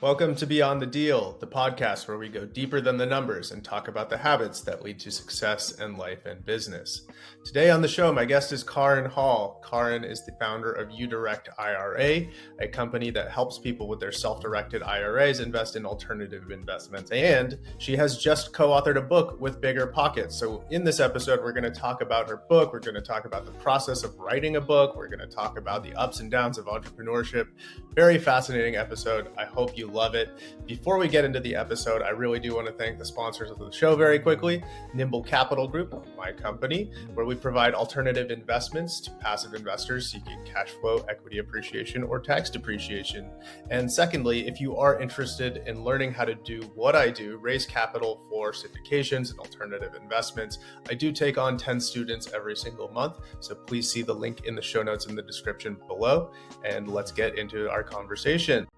Welcome to Beyond the Deal, the podcast where we go deeper than the numbers and talk about the habits that lead to success in life and business. Today on the show, my guest is Kaaren Hall. Kaaren is the founder of uDirect IRA, a company that helps people with their self-directed IRAs invest in alternative investments. And she has just co-authored a book with BiggerPockets. So in this episode, we're going to talk about her book. We're going to talk about the process of writing a book. We're going to talk about the ups and downs of entrepreneurship. Very fascinating episode. I hope you love it. Before we get into the episode, I really do want to thank the sponsors of the show very quickly. Nimble Capital Group, my company, where we provide alternative investments to passive investors seeking cash flow, equity appreciation, or tax depreciation. And secondly, if you are interested in learning how to do what I do, raise capital for syndications and alternative investments, I do take on 10 students every single month. So please see the link in the show notes in the description below. And let's get into our conversation.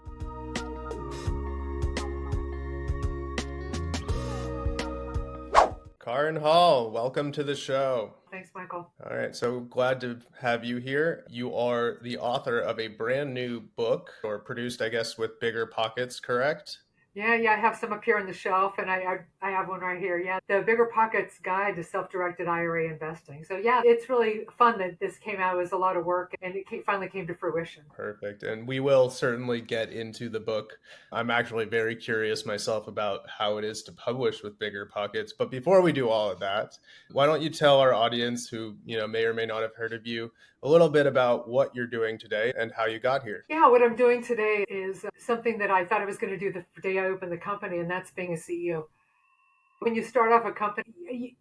Kaaren Hall, welcome to the show. Thanks, Michael. All right, so glad to have you here. You are the author of a brand new book, or produced, I guess, with BiggerPockets, correct? Yeah, I have some up here on the shelf, and I have one right here. Yeah, the BiggerPockets Guide to Self-Directed IRA Investing. So yeah, it's really fun that this came out. It was a lot of work, and it finally came to fruition. Perfect. And we will certainly get into the book. I'm actually very curious myself about how it is to publish with BiggerPockets. But before we do all of that, why don't you tell our audience who may or may not have heard of you a little bit about what you're doing today and how you got here? Yeah, what I'm doing today is something that I thought I was going to do the day I opened the company, and that's being a CEO. When you start off a company,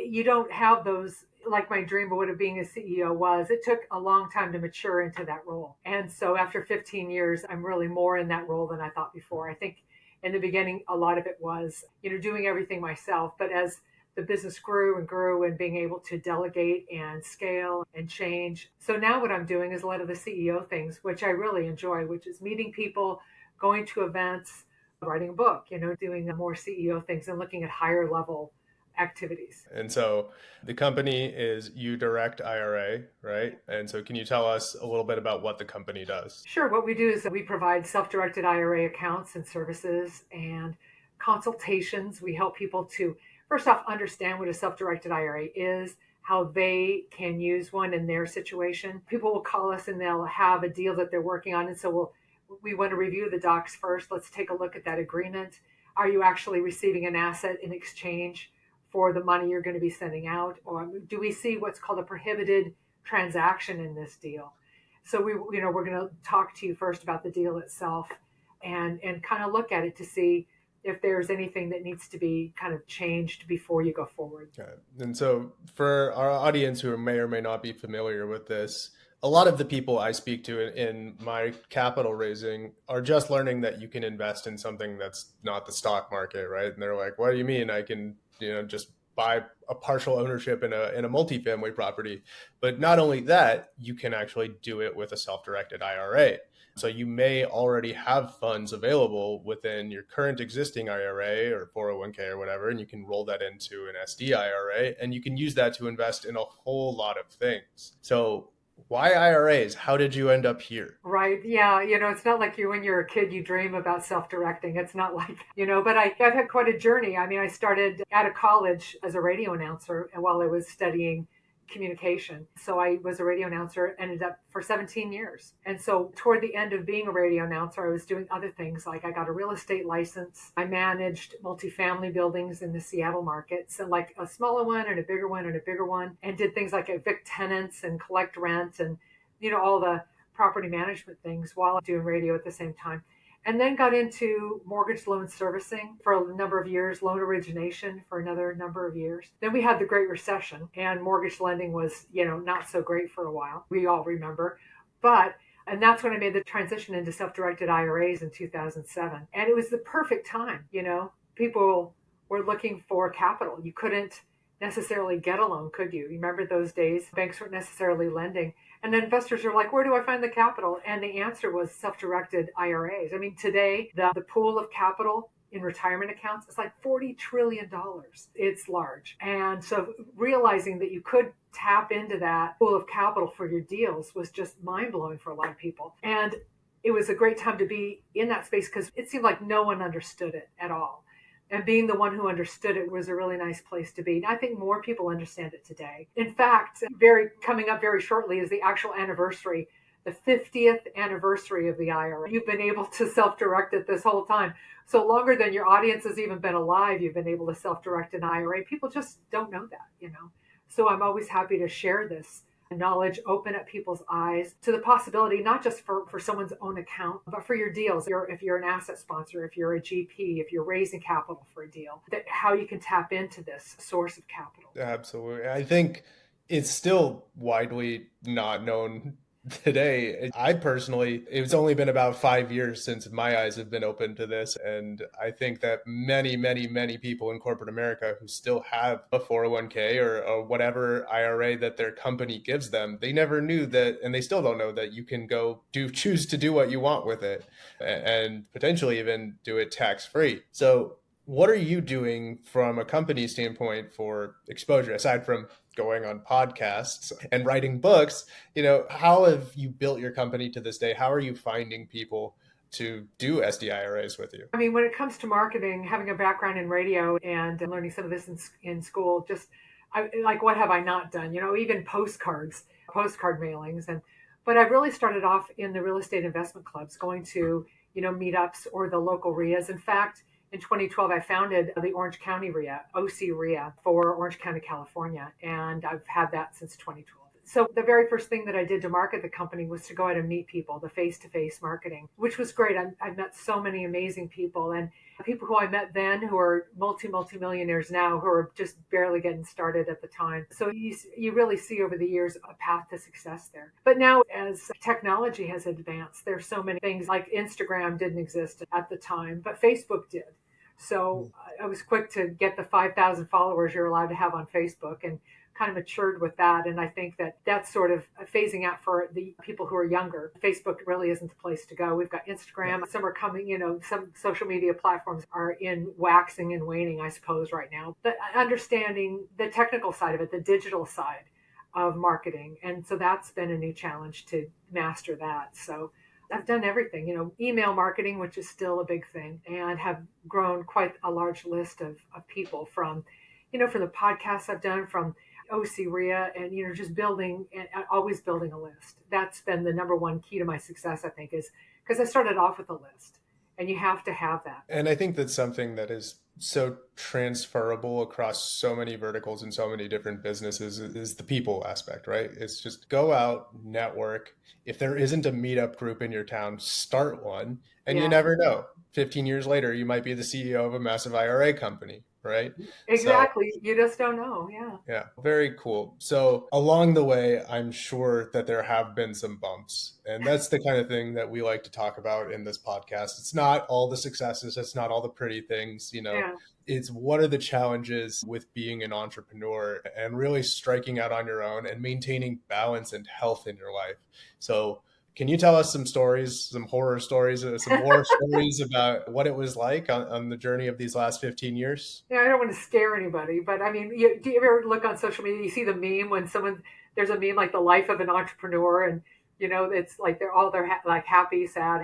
you don't have those, like my dream of what being a CEO was. It took a long time to mature into that role. And so after 15 years, I'm really more in that role than I thought before. I think in the beginning, a lot of it was, doing everything myself. But as the business grew and being able to delegate and scale and change. So now what I'm doing is a lot of the CEO things, which I really enjoy, which is meeting people, going to events, writing a book, doing more CEO things and looking at higher level activities. And so the company is uDirect IRA, right? And so can you tell us a little bit about what the company does? Sure. What we do is that we provide self-directed IRA accounts and services and consultations. We help people to first off understand what a self-directed IRA is, how they can use one in their situation. People will call us and they'll have a deal that they're working on. And so we want to review the docs first. Let's take a look at that agreement. Are you actually receiving an asset in exchange for the money you're going to be sending out? Or do we see what's called a prohibited transaction in this deal? So we're going to talk to you first about the deal itself and kind of look at it to see if there's anything that needs to be kind of changed before you go forward. Okay. And so for our audience who may or may not be familiar with this, a lot of the people I speak to in my capital raising are just learning that you can invest in something that's not the stock market, right? And they're like, what do you mean I can, just buy a partial ownership in a multifamily property? But not only that, you can actually do it with a self-directed IRA. So you may already have funds available within your current existing IRA or 401k or whatever, and you can roll that into an SDIRA, and you can use that to invest in a whole lot of things. So why IRAs? How did you end up here? Right. Yeah. It's not like when you're a kid, you dream about self-directing. It's not like, but I've had quite a journey. I mean, I started out of college as a radio announcer and while I was studying communication. So I was a radio announcer, ended up for 17 years. And so toward the end of being a radio announcer, I was doing other things. Like I got a real estate license. I managed multifamily buildings in the Seattle market. So like a smaller one and a bigger one and a bigger one, and did things like evict tenants and collect rent and, all the property management things while doing radio at the same time. And then got into mortgage loan servicing for a number of years, loan origination for another number of years. Then we had the Great Recession and mortgage lending was, not so great for a while. We all remember. And that's when I made the transition into self-directed IRAs in 2007. And it was the perfect time, People were looking for capital. You couldn't necessarily get a loan, could you? Remember those days? Banks weren't necessarily lending. And then investors are like, where do I find the capital? And the answer was self-directed IRAs. I mean, today, the pool of capital in retirement accounts is like $40 trillion. It's large. And so realizing that you could tap into that pool of capital for your deals was just mind-blowing for a lot of people. And it was a great time to be in that space because it seemed like no one understood it at all. And being the one who understood it was a really nice place to be. And I think more people understand it today. In fact, coming up very shortly is the actual anniversary, the 50th anniversary of the IRA. You've been able to self-direct it this whole time. So longer than your audience has even been alive, you've been able to self-direct an IRA. People just don't know that. So I'm always happy to share this knowledge, open up people's eyes to the possibility, not just for someone's own account, but for your deals. If you're an asset sponsor, if you're a GP, if you're raising capital for a deal, that how you can tap into this source of capital. Absolutely. I think it's still widely not known today. I personally, it's only been about 5 years since my eyes have been open to this. And I think that many, many, many people in corporate America who still have a 401k or whatever IRA that their company gives them, they never knew that, and they still don't know that you can go choose to do what you want with it and potentially even do it tax-free. So what are you doing from a company standpoint for exposure, aside from going on podcasts and writing books? How have you built your company to this day? How are you finding people to do SDIRAs with you? I mean, when it comes to marketing, having a background in radio and learning some of this in school, what have I not done? Even postcard mailings. But I really started off in the real estate investment clubs, going to, meetups or the local RIAs. In fact, in 2012, I founded the Orange County RIA, OC RIA, for Orange County, California, and I've had that since 2012. So the very first thing that I did to market the company was to go out and meet people, the face-to-face marketing, which was great. I've met so many amazing people, and people who I met then who are multi-millionaires now, who are just barely getting started at the time. So you really see over the years a path to success there. But now, as technology has advanced, there's so many things, like Instagram didn't exist at the time, but Facebook did. So I was quick to get the 5,000 followers you're allowed to have on Facebook, and kind of matured with that. And I think that that's sort of phasing out for the people who are younger. Facebook really isn't the place to go. We've got Instagram. Some are coming, some social media platforms are in waxing and waning, I suppose, right now. But understanding the technical side of it, the digital side of marketing. And so that's been a new challenge to master that. So I've done everything, email marketing, which is still a big thing, and have grown quite a large list of people from the podcasts I've done, from OC RIA, and, just building and always building a list. That's been the number one key to my success, I think, is because I started off with a list, and you have to have that. And I think that's something that is so transferable across so many verticals and so many different businesses is the people aspect, right? It's just go out, network. If there isn't a meetup group in your town, start one, and you never know. 15 years later, you might be the CEO of a massive IRA company, right? Exactly. So, you just don't know. Yeah. Yeah. Very cool. So along the way, I'm sure that there have been some bumps, and that's the kind of thing that we like to talk about in this podcast. It's not all the successes. It's not all the pretty things, Yeah. It's what are the challenges with being an entrepreneur and really striking out on your own and maintaining balance and health in your life. So can you tell us some stories, some horror stories, some horror stories about what it was like on the journey of these last 15 years? Yeah, I don't want to scare anybody, but I mean, do you ever look on social media, you see the meme when there's a meme like the life of an entrepreneur, and it's like they're like happy, sad,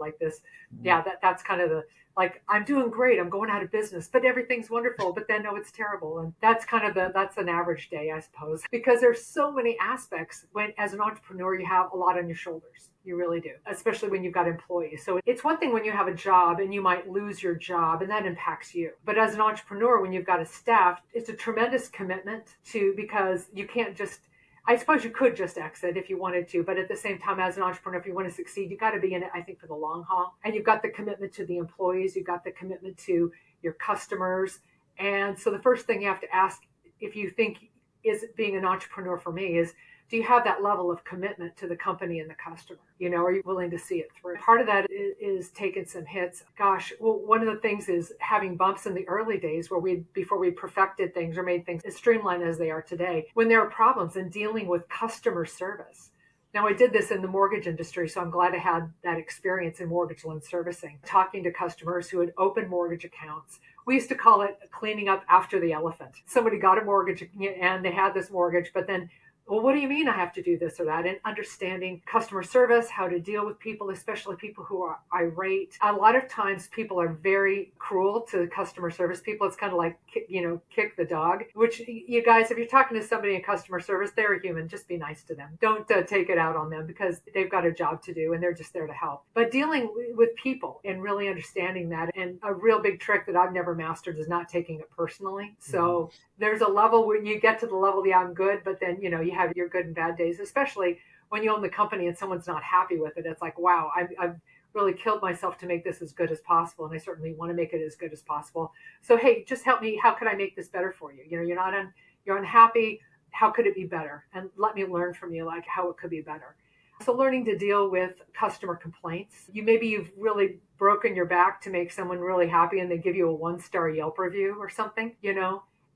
like this. Yeah, that's kind of the, like, I'm doing great, I'm going out of business, but everything's wonderful, but then no, it's terrible. And that's kind of that's an average day, I suppose, because there's so many aspects. When as an entrepreneur, you have a lot on your shoulders. You really do, especially when you've got employees. So it's one thing when you have a job and you might lose your job and that impacts you. But as an entrepreneur, when you've got a staff, it's a tremendous commitment because you can't just, I suppose you could just exit if you wanted to, but at the same time, as an entrepreneur, if you want to succeed, you got to be in it, I think, for the long haul. And you've got the commitment to the employees, you've got the commitment to your customers. And so the first thing you have to ask, if you think is being an entrepreneur for me, is, do you have that level of commitment to the company and the customer? Are you willing to see it through? Part of that is taking some hits. Gosh, well, one of the things is having bumps in the early days before we perfected things or made things as streamlined as they are today, when there are problems and dealing with customer service. Now, I did this in the mortgage industry, so I'm glad I had that experience in mortgage loan servicing, talking to customers who had opened mortgage accounts. We used to call it cleaning up after the elephant. Somebody got a mortgage and they had this mortgage, but then well, what do you mean I have to do this or that? And understanding customer service, how to deal with people, especially people who are irate. A lot of times people are very cruel to customer service people. It's kind of like, kick the dog, which you guys, if you're talking to somebody in customer service, they're a human. Just be nice to them. Don't take it out on them because they've got a job to do and they're just there to help. But dealing with people and really understanding that, and a real big trick that I've never mastered is not taking it personally. So there's a level when you get to the level, yeah, I'm good, but then, you have your good and bad days, especially when you own the company and someone's not happy with it. It's like, wow, I've really killed myself to make this as good as possible. And I certainly want to make it as good as possible. So, hey, just help me. How could I make this better for you? You're unhappy. How could it be better? And let me learn from you, like how it could be better. So learning to deal with customer complaints. You've really broken your back to make someone really happy and they give you a 1-star Yelp review or something,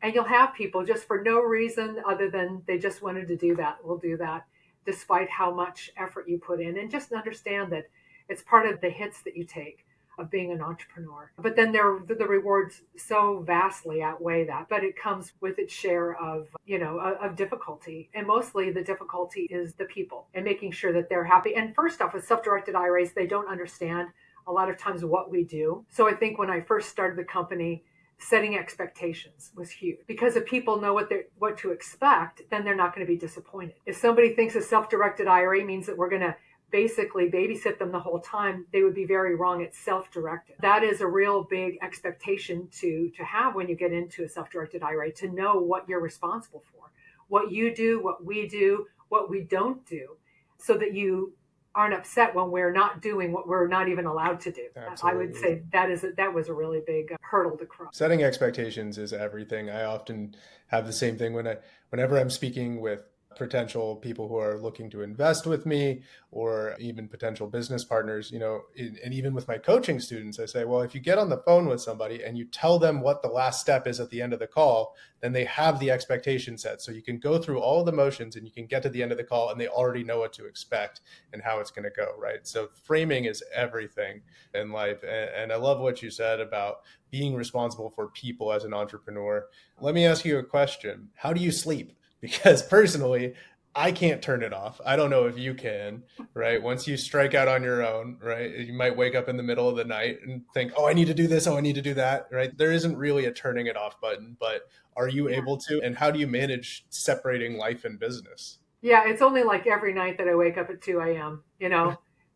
and you'll have people just for no reason other than they just wanted to do that, will do that despite how much effort you put in. And just understand that it's part of the hits that you take of being an entrepreneur. But then the rewards so vastly outweigh that. But it comes with its share of, of difficulty. And mostly the difficulty is the people and making sure that they're happy. And first off, with self-directed IRAs, they don't understand a lot of times what we do. So I think when I first started the company, setting expectations was huge, because if people know what to expect, then they're not going to be disappointed. If somebody thinks a self-directed IRA means that we're going to basically babysit them the whole time, they would be very wrong. It's self-directed. That is a real big expectation to have when you get into a self-directed IRA, to know what you're responsible for, what you do, what we don't do, so that you aren't upset when we're not doing what we're not even allowed to do. Absolutely. I would say that was a really big hurdle to cross. Setting expectations is everything. I often have the same thing whenever I'm speaking with potential people who are looking to invest with me, or even potential business partners, and even with my coaching students, I say, well, if you get on the phone with somebody and you tell them what the last step is at the end of the call, then they have the expectation set. So you can go through all of the motions and you can get to the end of the call and they already know what to expect and how it's going to go, right? So framing is everything in life. And I love what you said about being responsible for people as an entrepreneur. Let me ask you a question. How do you sleep? Because personally, I can't turn it off. I don't know if you can, right? Once you strike out on your own, right? You might wake up in the middle of the night and think, oh, I need to do this. Oh, I need to do that, right? There isn't really a turning it off button, but are you able to? And how do you manage separating life and business? Yeah, it's only like every night that I wake up at 2 a.m.,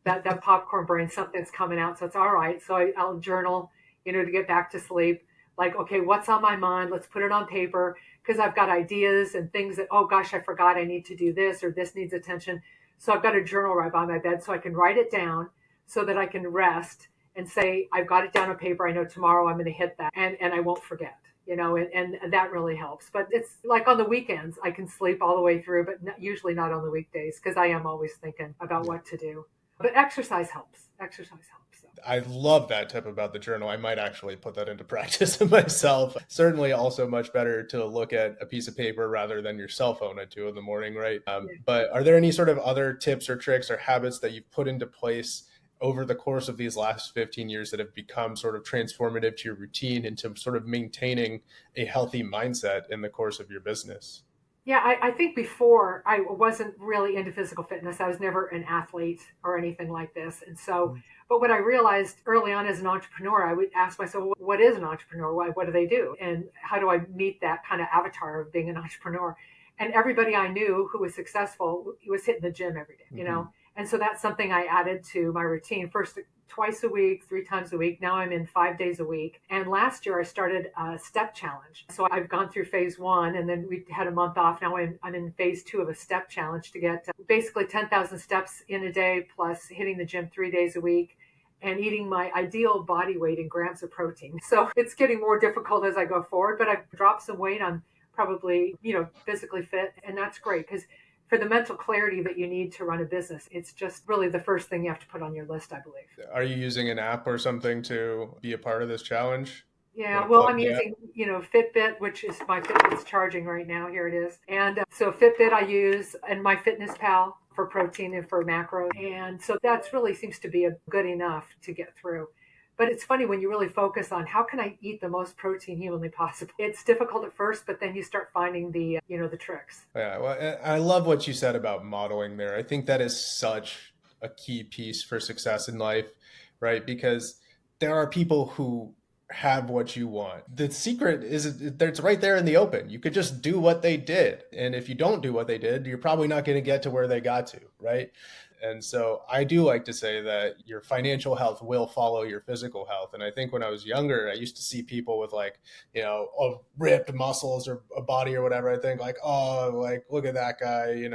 that popcorn brain, something's coming out. So it's all right. So I'll journal, to get back to sleep. Like, okay, what's on my mind? Let's put it on paper, because I've got ideas and things that, oh gosh, I forgot I need to do this, or this needs attention. So I've got a journal right by my bed so I can write it down so that I can rest and say, I've got it down on paper. I know tomorrow I'm going to hit that, and I won't forget, and that really helps. But it's like on the weekends, I can sleep all the way through, but usually not on the weekdays, because I am always thinking about what to do. But exercise helps. I love that tip about the journal. I might actually put that into practice myself. Certainly also much better to look at a piece of paper rather than your cell phone at 2 a.m, right? But are there any sort of other tips or tricks or habits that you've put into place over the course of these last 15 years that have become sort of transformative to your routine into sort of maintaining a healthy mindset in the course of your business? Yeah, I think before I wasn't really into physical fitness. I was never an athlete or anything like this. And so, but what I realized early on as an entrepreneur, I would ask myself, well, what is an entrepreneur? What do they do? And how do I meet that kind of avatar of being an entrepreneur? And everybody I knew who was successful was hitting the gym every day, And so that's something I added to my routine. First, twice a week, 3 times a week. Now I'm in 5 days a week. And last year I started a step challenge. So I've gone through phase 1 and then we had a month off. Now I'm in phase 2 of a step challenge to get basically 10,000 steps in a day, plus hitting the gym 3 days a week and eating my ideal body weight in grams of protein. So it's getting more difficult as I go forward, but I've dropped some weight. I'm probably, physically fit. And that's great, because for the mental clarity that you need to run a business, it's just really the first thing you have to put on your list, I believe. Are you using an app or something to be a part of this challenge? Yeah, well, I'm using, Fitbit, which is my Fitbit's charging right now. Here it is. And so Fitbit I use, and my Fitness Pal for protein and for macros. And so that's really seems to be a good enough to get through. But it's funny when you really focus on how can I eat the most protein humanly possible. It's difficult at first, but then you start finding the, the tricks. Yeah, well, I love what you said about modeling there. I think that is such a key piece for success in life, right? Because there are people who have what you want. The secret is it's right there in the open. You could just do what they did. And if you don't do what they did, you're probably not going to get to where they got to, right? And so I do like to say that your financial health will follow your physical health. And I think when I was younger, I used to see people with like, ripped muscles or a body or whatever. I think like, oh, like, look at that guy,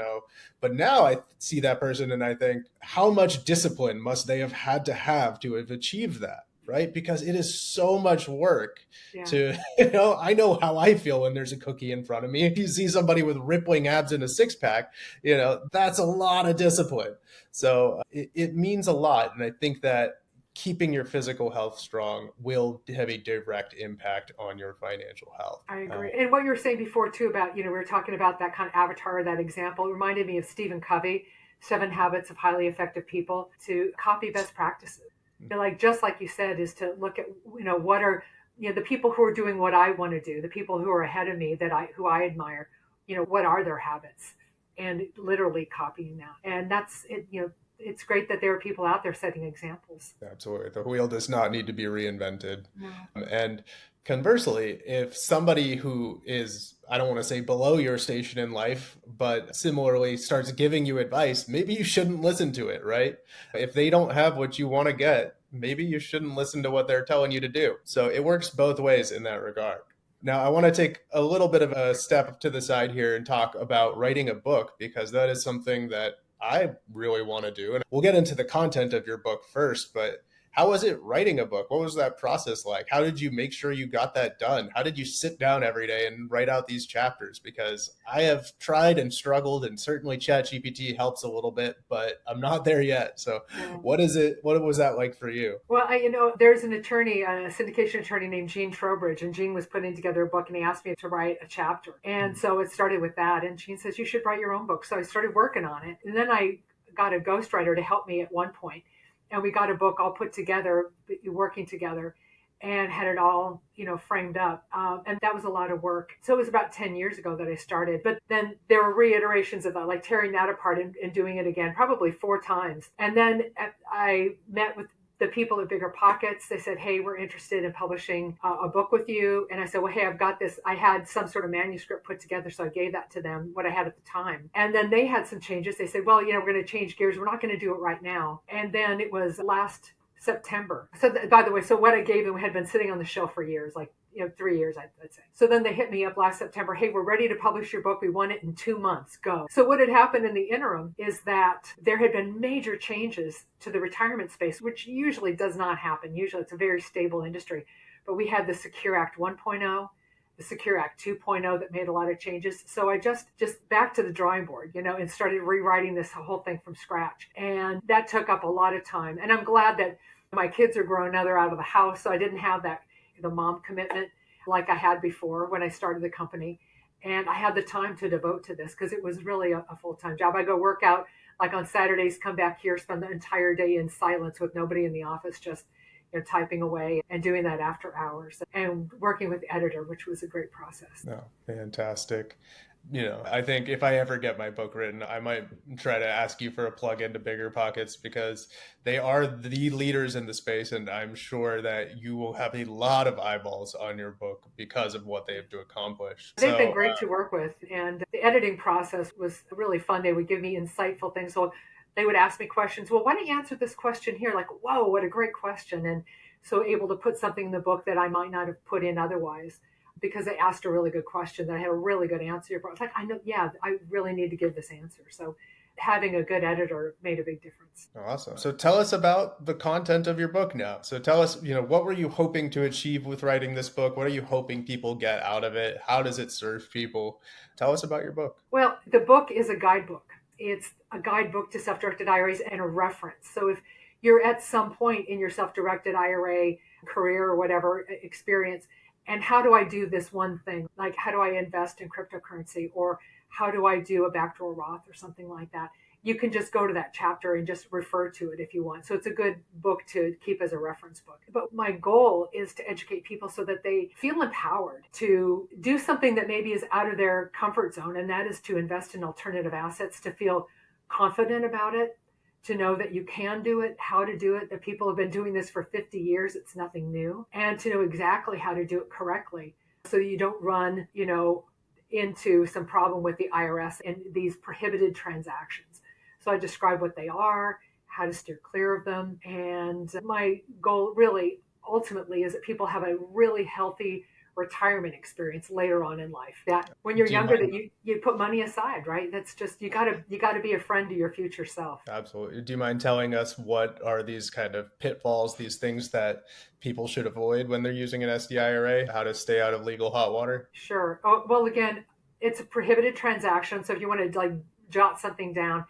But now I see that person and I think, how much discipline must they have had to have achieved that? Right? Because it is so much work to, I know how I feel when there's a cookie in front of me. If you see somebody with rippling abs and a six pack, that's a lot of discipline. So it means a lot. And I think that keeping your physical health strong will have a direct impact on your financial health. I agree. And what you were saying before too about, we were talking about that kind of avatar, that example, reminded me of Stephen Covey, 7 Habits of Highly Effective People, to copy best practices. Just like you said, is to look at, what are, the people who are doing what I want to do, the people who are ahead of me who I admire, what are their habits, and literally copying that. And that's it, it's great that there are people out there setting examples. Absolutely. The wheel does not need to be reinvented. No. And conversely, if somebody who is, I don't want to say below your station in life, but similarly starts giving you advice, maybe you shouldn't listen to it, right? If they don't have what you want to get, maybe you shouldn't listen to what they're telling you to do. So it works both ways in that regard. Now, I want to take a little bit of a step to the side here and talk about writing a book, because that is something that I really want to do. And we'll get into the content of your book first, but how was it writing a book? What was that process like? How did you make sure you got that done? How did you sit down every day and write out these chapters? Because I have tried and struggled, and certainly ChatGPT helps a little bit, but I'm not there yet. So What was that like for you? Well, there's an attorney, a syndication attorney named Gene Trobridge, and Gene was putting together a book and he asked me to write a chapter. And so it started with that. And Gene says, you should write your own book. So I started working on it. And then I got a ghostwriter to help me at one point. And we got a book all put together, working together, and had it all, framed up. And that was a lot of work. So it was about 10 years ago that I started. But then there were reiterations of that, like tearing that apart and doing it again, probably 4 times. And then I met with the people at BiggerPockets. They said, hey, we're interested in publishing a book with you. And I said, well, hey, I've got this. I had some sort of manuscript put together. So I gave that to them, what I had at the time. And then they had some changes. They said, well, we're going to change gears. We're not going to do it right now. And then it was last September. So by the way, so what I gave them had been sitting on the shelf for years, like 3 years, I'd say. So then they hit me up last September. Hey, we're ready to publish your book. We want it in 2 months. Go. So what had happened in the interim is that there had been major changes to the retirement space, which usually does not happen. Usually it's a very stable industry. But we had the Secure Act 1.0, the Secure Act 2.0 that made a lot of changes. So I just back to the drawing board, and started rewriting this whole thing from scratch. And that took up a lot of time. And I'm glad that my kids are grown now. They're out of the house. So I didn't have the mom commitment like I had before when I started the company. And I had the time to devote to this because it was really a full-time job. I go work out like on Saturdays, come back here, spend the entire day in silence with nobody in the office, just typing away and doing that after hours and working with the editor, which was a great process. Oh, fantastic. I think if I ever get my book written, I might try to ask you for a plug into BiggerPockets, because they are the leaders in the space. And I'm sure that you will have a lot of eyeballs on your book because of what they have to accomplish. They've been great to work with. And the editing process was really fun. They would give me insightful things. So they would ask me questions. Well, why don't you answer this question here? Like, whoa, what a great question. And so able to put something in the book that I might not have put in otherwise, because they asked a really good question that I had a really good answer for. It's like, I know, I really need to give this answer. So having a good editor made a big difference. Awesome. So tell us about the content of your book now. So tell us, what were you hoping to achieve with writing this book? What are you hoping people get out of it? How does it serve people? Tell us about your book. Well, the book is a guidebook. It's a guidebook to self-directed IRAs and a reference. So if you're at some point in your self-directed IRA career or whatever experience, and how do I do this one thing? Like, how do I invest in cryptocurrency? Or how do I do a backdoor Roth or something like that? you can just go to that chapter and just refer to it if you want. So it's a good book to keep as a reference book. But my goal is to educate people so that they feel empowered to do something that maybe is out of their comfort zone, and that is to invest in alternative assets, to feel confident about it, to know that you can do it, how to do it, that people have been doing this for 50 years, it's nothing new, and to know exactly how to do it correctly so you don't run, into some problem with the IRS and these prohibited transactions. So I describe what they are, how to steer clear of them. And my goal really ultimately is that people have a really healthy retirement experience later on in life. That when you're younger, that you put money aside, right? That's just, you gotta be a friend to your future self. Absolutely. Do you mind telling us what are these kind of pitfalls, these things that people should avoid when they're using an SDIRA, how to stay out of legal hot water? Sure. Oh, well, again, it's a prohibited transaction. So if you want to jot something down,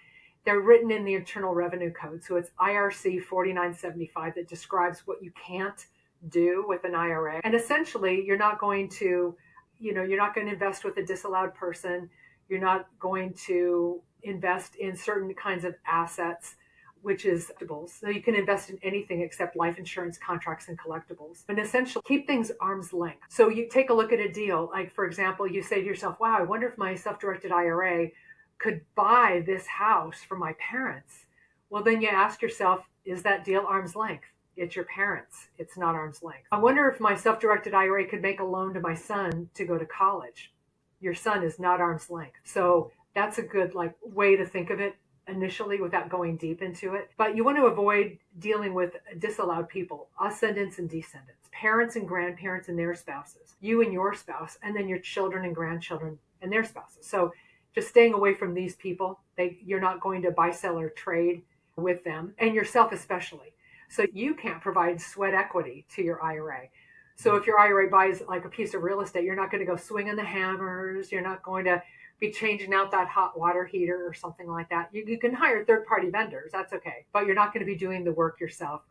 they're written in the Internal Revenue Code. So it's IRC 4975 that describes what you can't do with an IRA. And essentially, you're not going to invest with a disallowed person. You're not going to invest in certain kinds of assets, which is collectibles. So you can invest in anything except life insurance contracts and collectibles. And essentially keep things arm's length. So you take a look at a deal. Like, for example, you say to yourself, wow, I wonder if my self-directed IRA could buy this house for my parents. Well, then you ask yourself, is that deal arm's length? It's your parents. It's not arm's length. I wonder if my self-directed IRA could make a loan to my son to go to college. Your son is not arm's length. So that's a good way to think of it initially without going deep into it. But you want to avoid dealing with disallowed people, ascendants and descendants, parents and grandparents and their spouses, you and your spouse, and then your children and grandchildren and their spouses. So just staying away from these people. You're not going to buy, sell, or trade with them, and yourself especially. So you can't provide sweat equity to your IRA. So if your IRA buys a piece of real estate, you're not going to go swinging the hammers. You're not going to be changing out that hot water heater or something like that. You can hire third-party vendors. That's okay. But you're not going to be doing the work yourself.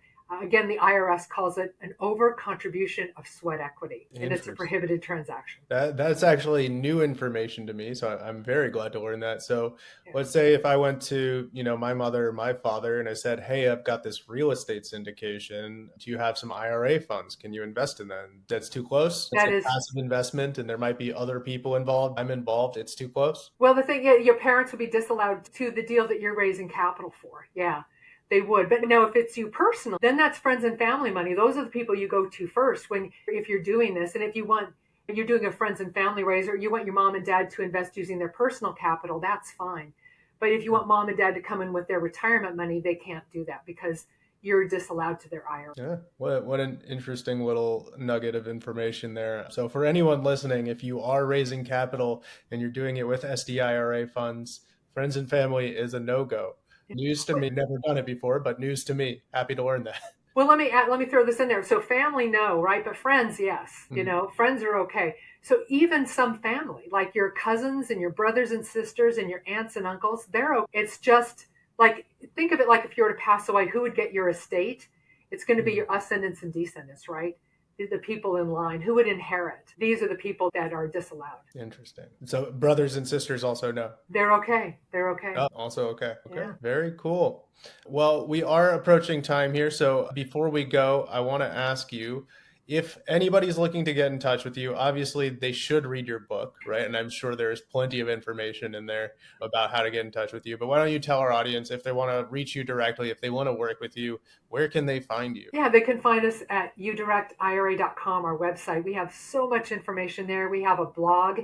Again, the IRS calls it an over-contribution of sweat equity, and it's a prohibited transaction. That's actually new information to me, so I'm very glad to learn that. So Let's say if I went to, my mother or my father and I said, hey, I've got this real estate syndication. Do you have some IRA funds? Can you invest in them? That's too close. It's a passive investment, and there might be other people involved. I'm involved. It's too close. Well, the thing, your parents would be disallowed to the deal that you're raising capital for. Yeah. They would. But now if it's you personally, then that's friends and family money. Those are the people you go to first if you're doing this. And if you're doing a friends and family raise, or you want your mom and dad to invest using their personal capital, that's fine. But if you want mom and dad to come in with their retirement money, they can't do that because you're disallowed to their IRA. Yeah, what an interesting little nugget of information there. So for anyone listening, if you are raising capital and you're doing it with SDIRA funds, friends and family is a no-go. News to me, never done it before, but news to me. Happy to learn that. Well, let me throw this in there. So family, no, right? But friends, yes. Friends are okay. So even some family, like your cousins and your brothers and sisters and your aunts and uncles, they're okay. It's just think of it like if you were to pass away, who would get your estate? It's going to be your ascendants and descendants, right? The people in line who would inherit. These are the people that are disallowed. Interesting. So brothers and sisters also no. They're okay. Oh, also okay. Okay. Yeah. Very cool. Well, we are approaching time here. So before we go, I want to ask you, if anybody's looking to get in touch with you, obviously they should read your book, right? And I'm sure there's plenty of information in there about how to get in touch with you. But why don't you tell our audience, if they want to reach you directly, if they want to work with you, where can they find you? Yeah, they can find us at uDirectIRA.com, our website. We have so much information there. We have a blog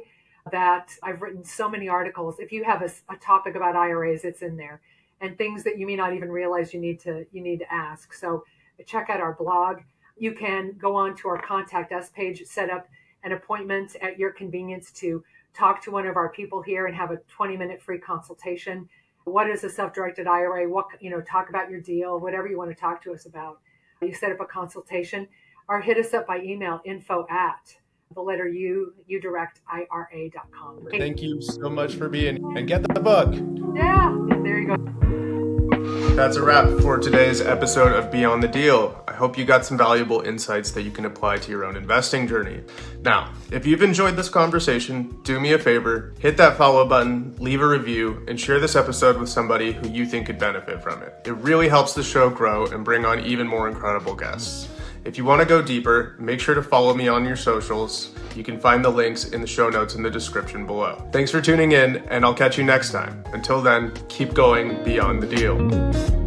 that I've written so many articles. If you have a topic about IRAs, it's in there, and things that you may not even realize you need to ask. So check out our blog. You can go on to our Contact Us page, set up an appointment at your convenience to talk to one of our people here and have a 20-minute free consultation. What is a self-directed IRA? Talk about your deal, whatever you want to talk to us about. You set up a consultation or hit us up by email, info@uDirectIRA.com. Thank you so much for being here, and get the book. Yeah, there you go. That's a wrap for today's episode of Beyond the Deal. I hope you got some valuable insights that you can apply to your own investing journey. Now, if you've enjoyed this conversation, do me a favor, hit that follow button, leave a review, and share this episode with somebody who you think could benefit from it. It really helps the show grow and bring on even more incredible guests. If you want to go deeper, make sure to follow me on your socials. You can find the links in the show notes in the description below. Thanks for tuning in, and I'll catch you next time. Until then, keep going beyond the deal.